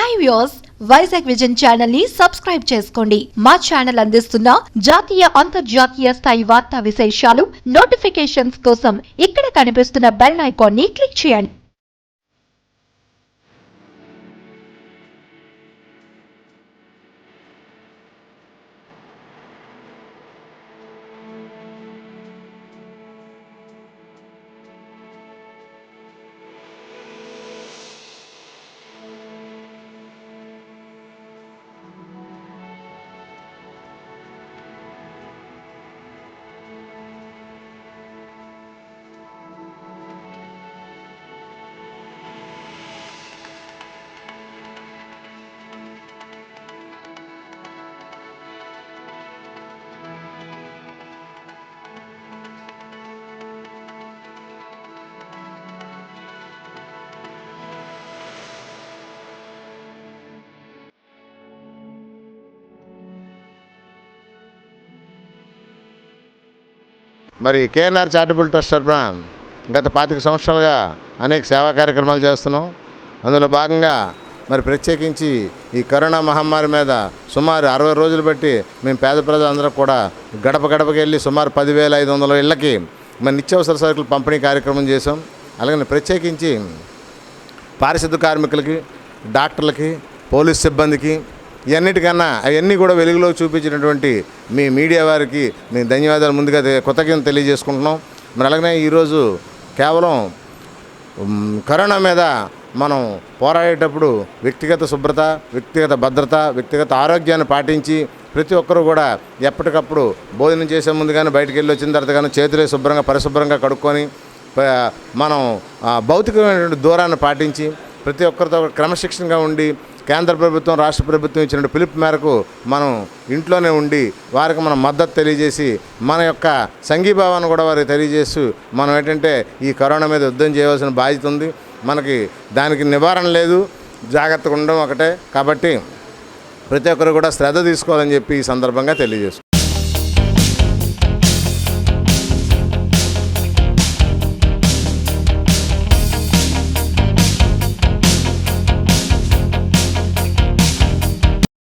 Hi viewers, Vizag vision channel ని subscribe చేసుకోండి. మా ఛానల్ అందిస్తున్న జాతీయ అంతర్జాతీయ స్థాయి వార్తా విశేషాలు నోటిఫికేషన్స్ కోసం ఇక్కడ కనిపిస్తున్న బెల్ ఐకాన్ ని క్లిక్ చేయండి. మరి కేఎన్ఆర్ చారిటబుల్ ట్రస్ట్ తరఫున గత 25 సంవత్సరాలుగా అనేక సేవా కార్యక్రమాలు చేస్తున్నాం. అందులో భాగంగా మరి ప్రత్యేకించి ఈ కరోనా మహమ్మారి మీద సుమారు 60 రోజులు బట్టి మేము పేద ప్రజలందరూ కూడా గడప గడపకి వెళ్ళి సుమారు 10,500 ఇళ్ళకి మరి నిత్యావసర సరుకులు పంపిణీ కార్యక్రమం చేసాం. అలాగే ప్రత్యేకించి పారిశుద్ధ కార్మికులకి, డాక్టర్లకి, పోలీస్ సిబ్బందికి ఇవన్నిటికన్నా అవన్నీ కూడా వెలుగులో చూపించినటువంటి మీ మీడియా వారికి మేము ధన్యవాదాలు ముందుగా కృతజ్ఞతలు తెలియజేసుకుంటున్నాం. మరి అలాగనే ఈరోజు కేవలం కరోనా మీద మనం పోరాడేటప్పుడు వ్యక్తిగత శుభ్రత, వ్యక్తిగత భద్రత, వ్యక్తిగత ఆరోగ్యాన్ని పాటించి ప్రతి ఒక్కరూ కూడా ఎప్పటికప్పుడు భోజనం చేసే ముందు కానీ బయటికి వెళ్ళి వచ్చిన తర్వాత కానీ చేతులే శుభ్రంగా పరిశుభ్రంగా కడుక్కొని మనం భౌతికమైనటువంటి దూరాన్ని పాటించి ప్రతి ఒక్కరితో క్రమశిక్షణగా ఉండి కేంద్ర ప్రభుత్వం, రాష్ట్ర ప్రభుత్వం ఇచ్చిన పిలుపు మేరకు మనం ఇంట్లోనే ఉండి వారికి మనం మద్దతు తెలియజేసి మన యొక్క సంఘీభావాన్ని కూడా వారికి తెలియజేస్తూ మనం ఏంటంటే ఈ కరోనా మీద యుద్ధం చేయవలసిన బాధ్యత ఉంది. మనకి దానికి నివారణ లేదు, జాగ్రత్తగా ఉండడం ఒకటే. కాబట్టి ప్రతి ఒక్కరు కూడా శ్రద్ధ తీసుకోవాలని చెప్పి ఈ సందర్భంగా తెలియజేస్తున్నాం.